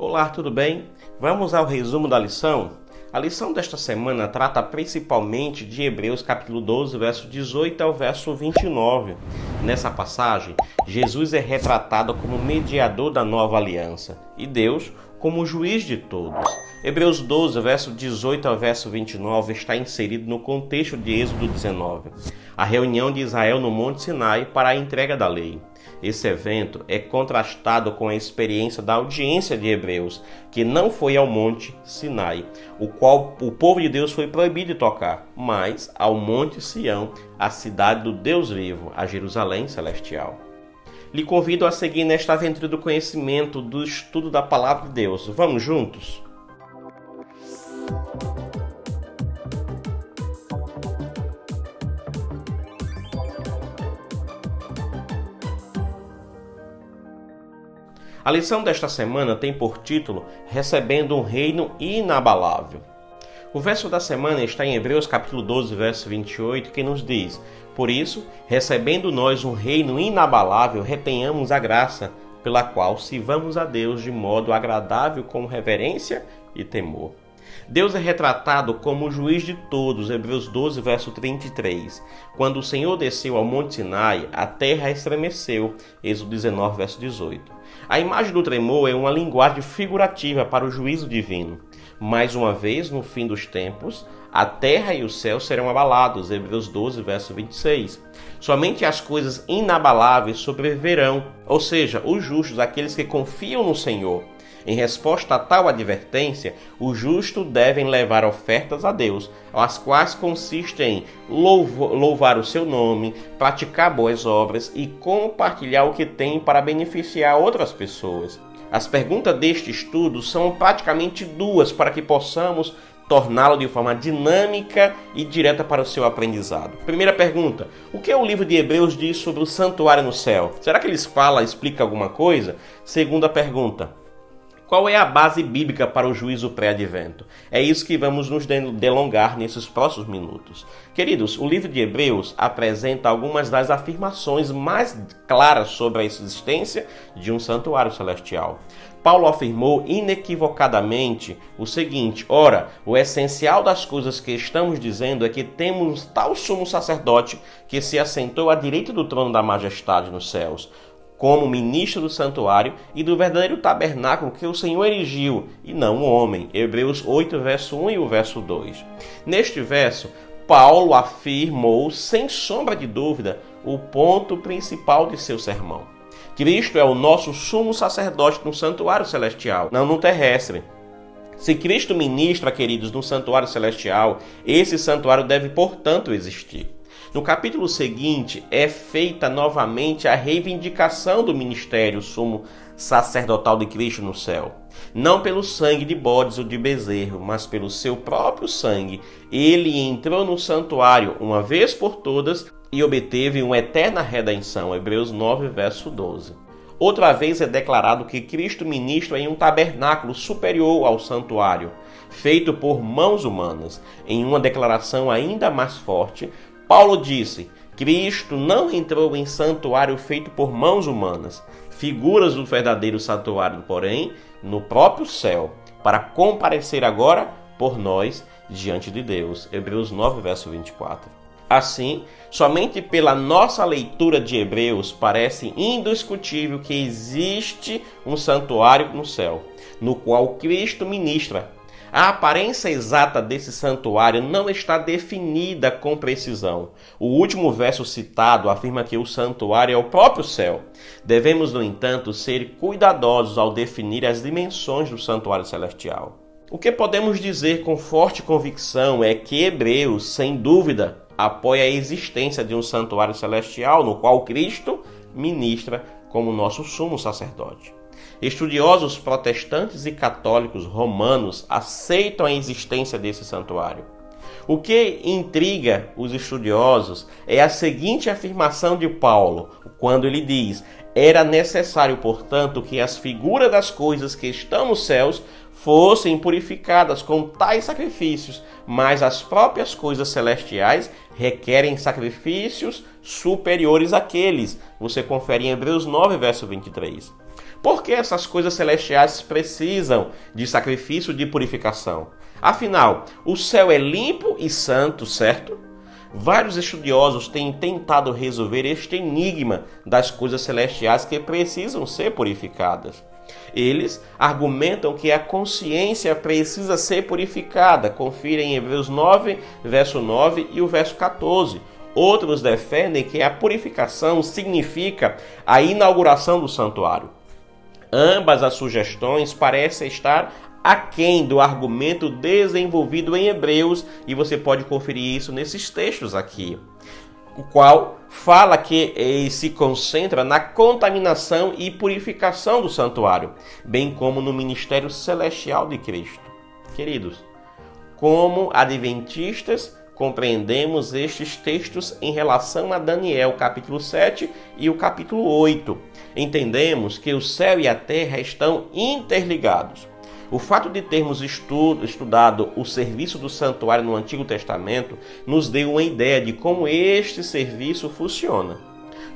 Olá, tudo bem? Vamos ao resumo da lição? A lição desta semana trata principalmente de Hebreus capítulo 12, verso 18 ao verso 29. Nessa passagem, Jesus é retratado como mediador da nova aliança e Deus como juiz de todos. Hebreus 12, verso 18 ao verso 29 está inserido no contexto de Êxodo 19, a reunião de Israel no Monte Sinai para a entrega da lei. Esse evento é contrastado com a experiência da audiência de Hebreus, que não foi ao Monte Sinai, o qual o povo de Deus foi proibido de tocar, mas ao Monte Sião, a cidade do Deus vivo, a Jerusalém celestial. Lhe convido a seguir nesta aventura do conhecimento, do estudo da Palavra de Deus. Vamos juntos? A lição desta semana tem por título Recebendo um Reino Inabalável. O verso da semana está em Hebreus capítulo 12, verso 28, que nos diz: Por isso, recebendo nós um reino inabalável, retenhamos a graça, pela qual sirvamos a Deus de modo agradável com reverência e temor. Deus é retratado como o juiz de todos, Hebreus 12, verso 33. Quando o Senhor desceu ao Monte Sinai, a terra estremeceu, Êxodo 19, verso 18. A imagem do tremor é uma linguagem figurativa para o juízo divino. Mais uma vez, no fim dos tempos, a terra e o céu serão abalados, Hebreus 12, verso 26. Somente as coisas inabaláveis sobreviverão, ou seja, os justos, aqueles que confiam no Senhor. Em resposta a tal advertência, os justos devem levar ofertas a Deus, as quais consistem em louvar o seu nome, praticar boas obras e compartilhar o que tem para beneficiar outras pessoas. As perguntas deste estudo são praticamente duas para que possamos torná-lo de forma dinâmica e direta para o seu aprendizado. Primeira pergunta: o que o livro de Hebreus diz sobre o santuário no céu? Será que explica alguma coisa? Segunda pergunta: qual é a base bíblica para o juízo pré-advento? É isso que vamos nos delongar nesses próximos minutos. Queridos, o livro de Hebreus apresenta algumas das afirmações mais claras sobre a existência de um santuário celestial. Paulo afirmou inequivocadamente o seguinte: ora, o essencial das coisas que estamos dizendo é que temos tal sumo sacerdote que se assentou à direita do trono da majestade nos céus, como ministro do santuário e do verdadeiro tabernáculo que o Senhor erigiu, e não o homem. Hebreus 8, verso 1 e o verso 2. Neste verso, Paulo afirmou, sem sombra de dúvida, o ponto principal de seu sermão. Cristo é o nosso sumo sacerdote no santuário celestial, não no terrestre. Se Cristo ministra, queridos, no santuário celestial, esse santuário deve, portanto, existir. No capítulo seguinte, é feita novamente a reivindicação do ministério sumo sacerdotal de Cristo no céu. Não pelo sangue de bodes ou de bezerro, mas pelo seu próprio sangue. Ele entrou no santuário uma vez por todas e obteve uma eterna redenção. Hebreus 9, verso 12. Outra vez é declarado que Cristo ministra em um tabernáculo superior ao santuário, feito por mãos humanas. Em uma declaração ainda mais forte, Paulo disse: Cristo não entrou em santuário feito por mãos humanas, figuras do verdadeiro santuário, porém, no próprio céu, para comparecer agora por nós diante de Deus. Hebreus 9, verso 24. Assim, somente pela nossa leitura de Hebreus parece indiscutível que existe um santuário no céu, no qual Cristo ministra. A aparência exata desse santuário não está definida com precisão. O último verso citado afirma que o santuário é o próprio céu. Devemos, no entanto, ser cuidadosos ao definir as dimensões do santuário celestial. O que podemos dizer com forte convicção é que Hebreus, sem dúvida, apoia a existência de um santuário celestial no qual Cristo ministra como nosso sumo sacerdote. Estudiosos protestantes e católicos romanos aceitam a existência desse santuário. O que intriga os estudiosos é a seguinte afirmação de Paulo, quando ele diz: era necessário, portanto, que as figuras das coisas que estão nos céus fossem purificadas com tais sacrifícios, mas as próprias coisas celestiais requerem sacrifícios superiores àqueles. Você confere em Hebreus 9, verso 23. Por que essas coisas celestiais precisam de sacrifício de purificação? Afinal, o céu é limpo e santo, certo? Vários estudiosos têm tentado resolver este enigma das coisas celestiais que precisam ser purificadas. Eles argumentam que a consciência precisa ser purificada. Confira em Hebreus 9, verso 9 e o verso 14. Outros defendem que a purificação significa a inauguração do santuário. Ambas as sugestões parecem estar aquém do argumento desenvolvido em Hebreus, e você pode conferir isso nesses textos aqui, o qual fala que se concentra na contaminação e purificação do santuário, bem como no ministério celestial de Cristo. Queridos, como adventistas, compreendemos estes textos em relação a Daniel, capítulo 7 e o capítulo 8. Entendemos que o céu e a terra estão interligados. O fato de termos estudado o serviço do santuário no Antigo Testamento nos deu uma ideia de como este serviço funciona.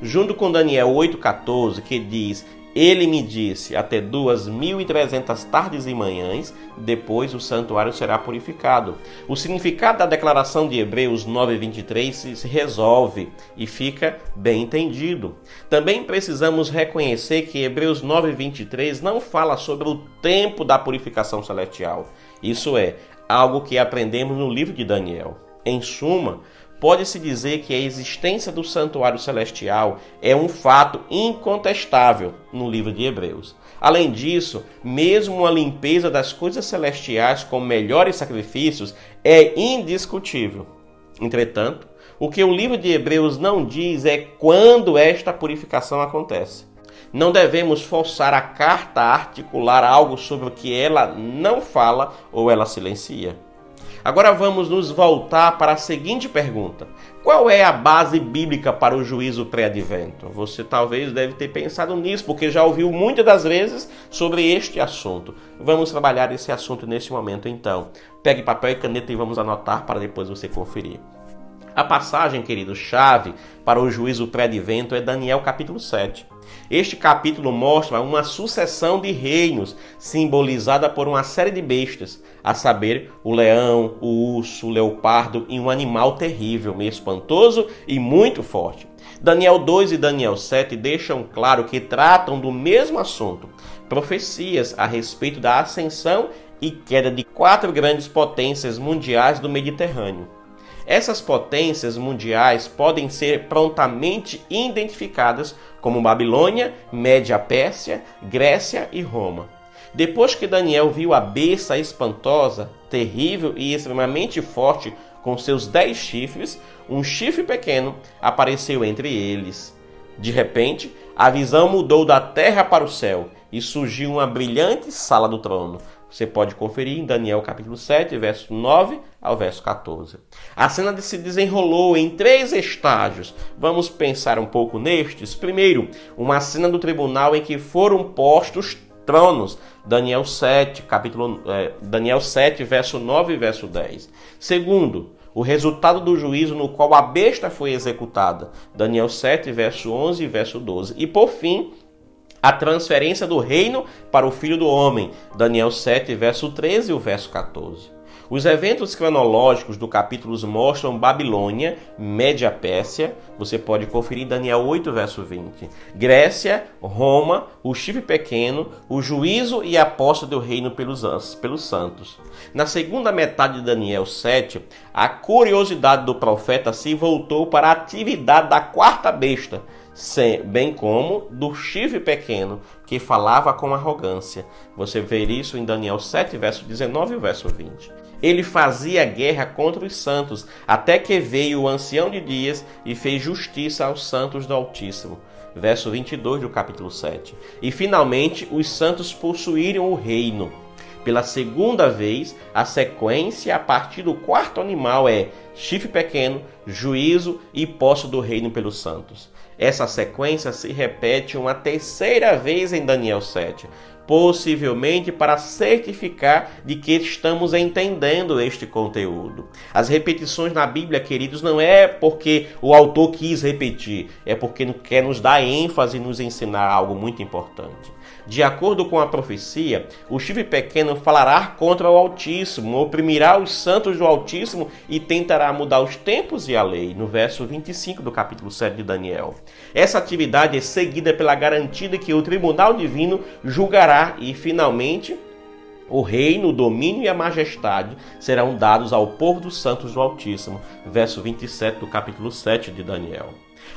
Junto com Daniel 8,14, que diz: Ele me disse, até 2.300 tardes e manhãs, depois o santuário será purificado. O significado da declaração de Hebreus 9,23 se resolve e fica bem entendido. Também precisamos reconhecer que Hebreus 9,23 não fala sobre o tempo da purificação celestial. Isso é algo que aprendemos no livro de Daniel. Em suma, pode-se dizer que a existência do santuário celestial é um fato incontestável no livro de Hebreus. Além disso, mesmo a limpeza das coisas celestiais com melhores sacrifícios é indiscutível. Entretanto, o que o livro de Hebreus não diz é quando esta purificação acontece. Não devemos forçar a carta a articular algo sobre o que ela não fala ou ela silencia. Agora vamos nos voltar para a seguinte pergunta: qual é a base bíblica para o juízo pré-advento? Você talvez deve ter pensado nisso, porque já ouviu muitas das vezes sobre este assunto. Vamos trabalhar esse assunto neste momento então. Pegue papel e caneta e vamos anotar para depois você conferir. A passagem, querido, chave para o juízo pré-advento é Daniel capítulo 7. Este capítulo mostra uma sucessão de reinos simbolizada por uma série de bestas, a saber, o leão, o urso, o leopardo e um animal terrível, meio espantoso e muito forte. Daniel 2 e Daniel 7 deixam claro que tratam do mesmo assunto, profecias a respeito da ascensão e queda de 4 grandes potências mundiais do Mediterrâneo. Essas potências mundiais podem ser prontamente identificadas como Babilônia, Média-Pérsia, Grécia e Roma. Depois que Daniel viu a besta espantosa, terrível e extremamente forte com seus 10 chifres, um chifre pequeno apareceu entre eles. De repente, a visão mudou da terra para o céu e surgiu uma brilhante sala do trono. Você pode conferir em Daniel capítulo 7, verso 9 ao verso 14. A cena se desenrolou em 3 estágios. Vamos pensar um pouco nestes. Primeiro, uma cena do tribunal em que foram postos tronos. Daniel 7, verso 9 e verso 10. Segundo, o resultado do juízo no qual a besta foi executada. Daniel 7, verso 11 e verso 12. E por fim, a transferência do reino para o Filho do Homem, Daniel 7, verso 13 e o verso 14. Os eventos cronológicos do capítulo mostram Babilônia, Média-Pérsia, você pode conferir em Daniel 8, verso 20. Grécia, Roma, o chifre pequeno, o juízo e a posse do reino pelos santos. Na segunda metade de Daniel 7, a curiosidade do profeta se voltou para a atividade da 4ª besta, bem como do chifre pequeno, que falava com arrogância. Você vê isso em Daniel 7, verso 19 e verso 20. Ele fazia guerra contra os santos, até que veio o ancião de dias e fez justiça aos santos do Altíssimo. Verso 22 do capítulo 7. E finalmente os santos possuíram o reino. Pela segunda vez, a sequência a partir do 4º animal é chifre pequeno, juízo e posse do reino pelos santos. Essa sequência se repete uma 3ª vez em Daniel 7, possivelmente para certificar de que estamos entendendo este conteúdo. As repetições na Bíblia, queridos, não é porque o autor quis repetir, é porque quer nos dar ênfase e nos ensinar algo muito importante. De acordo com a profecia, o chifre pequeno falará contra o Altíssimo, oprimirá os santos do Altíssimo e tentará mudar os tempos e a lei, no verso 25 do capítulo 7 de Daniel. Essa atividade é seguida pela garantia de que o tribunal divino julgará e, finalmente, o reino, o domínio e a majestade serão dados ao povo dos santos do Altíssimo, verso 27 do capítulo 7 de Daniel.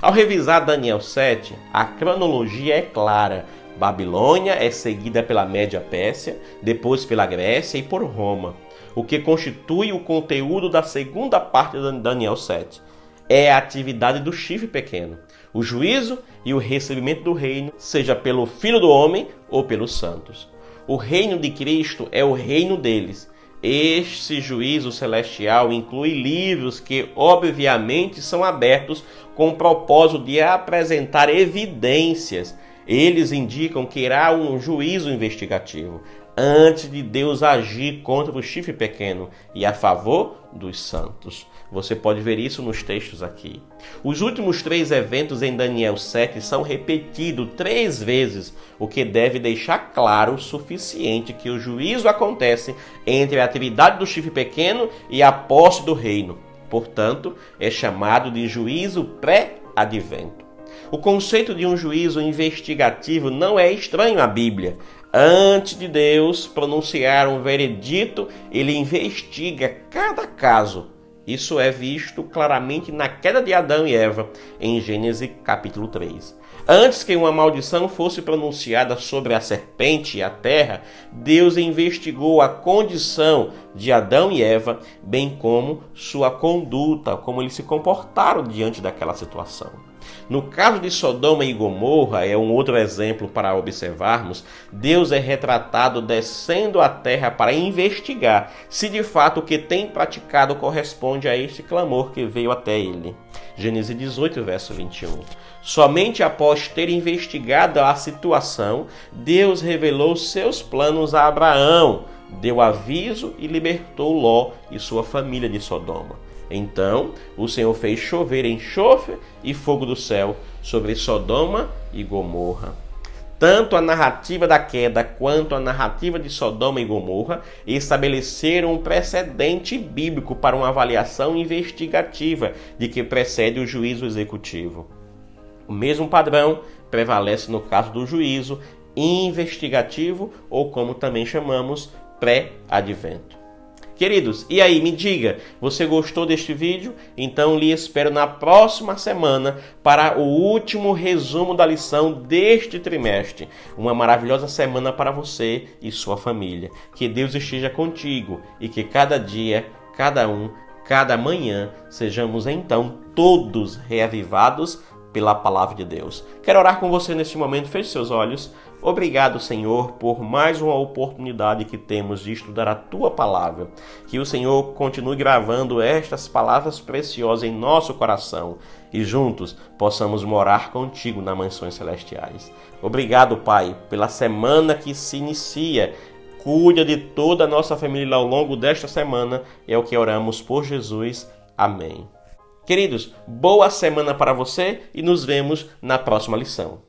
Ao revisar Daniel 7, a cronologia é clara. Babilônia é seguida pela Média Pérsia, depois pela Grécia e por Roma, o que constitui o conteúdo da segunda parte de Daniel 7. É a atividade do chifre pequeno, o juízo e o recebimento do reino, seja pelo Filho do Homem ou pelos santos. O reino de Cristo é o reino deles. Este juízo celestial inclui livros que, obviamente, são abertos com o propósito de apresentar evidências. Eles indicam que irá um juízo investigativo antes de Deus agir contra o chifre pequeno e a favor dos santos. Você pode ver isso nos textos aqui. Os últimos 3 eventos em Daniel 7 são repetidos 3 vezes, o que deve deixar claro o suficiente que o juízo acontece entre a atividade do chifre pequeno e a posse do reino. Portanto, é chamado de juízo pré-advento. O conceito de um juízo investigativo não é estranho à Bíblia. Antes de Deus pronunciar um veredito, ele investiga cada caso. Isso é visto claramente na queda de Adão e Eva, em Gênesis capítulo 3. Antes que uma maldição fosse pronunciada sobre a serpente e a terra, Deus investigou a condição de Adão e Eva, bem como sua conduta, como eles se comportaram diante daquela situação. No caso de Sodoma e Gomorra, é um outro exemplo para observarmos, Deus é retratado descendo à terra para investigar se de fato o que tem praticado corresponde a este clamor que veio até ele. Gênesis 18, verso 21. Somente após ter investigado a situação, Deus revelou seus planos a Abraão, deu aviso e libertou Ló e sua família de Sodoma. Então, o Senhor fez chover enxofre e fogo do céu sobre Sodoma e Gomorra. Tanto a narrativa da queda quanto a narrativa de Sodoma e Gomorra estabeleceram um precedente bíblico para uma avaliação investigativa de que precede o juízo executivo. O mesmo padrão prevalece no caso do juízo investigativo, ou como também chamamos, pré-advento. Queridos, e aí, me diga, você gostou deste vídeo? Então lhe espero na próxima semana para o último resumo da lição deste trimestre. Uma maravilhosa semana para você e sua família. Que Deus esteja contigo e que cada dia, cada manhã, sejamos então todos reavivados pela palavra de Deus. Quero orar com você neste momento. Feche seus olhos. Obrigado, Senhor, por mais uma oportunidade que temos de estudar a Tua Palavra. Que o Senhor continue gravando estas palavras preciosas em nosso coração e juntos possamos morar contigo nas mansões celestiais. Obrigado, Pai, pela semana que se inicia. Cuida de toda a nossa família ao longo desta semana. É o que oramos por Jesus. Amém. Queridos, boa semana para você e nos vemos na próxima lição.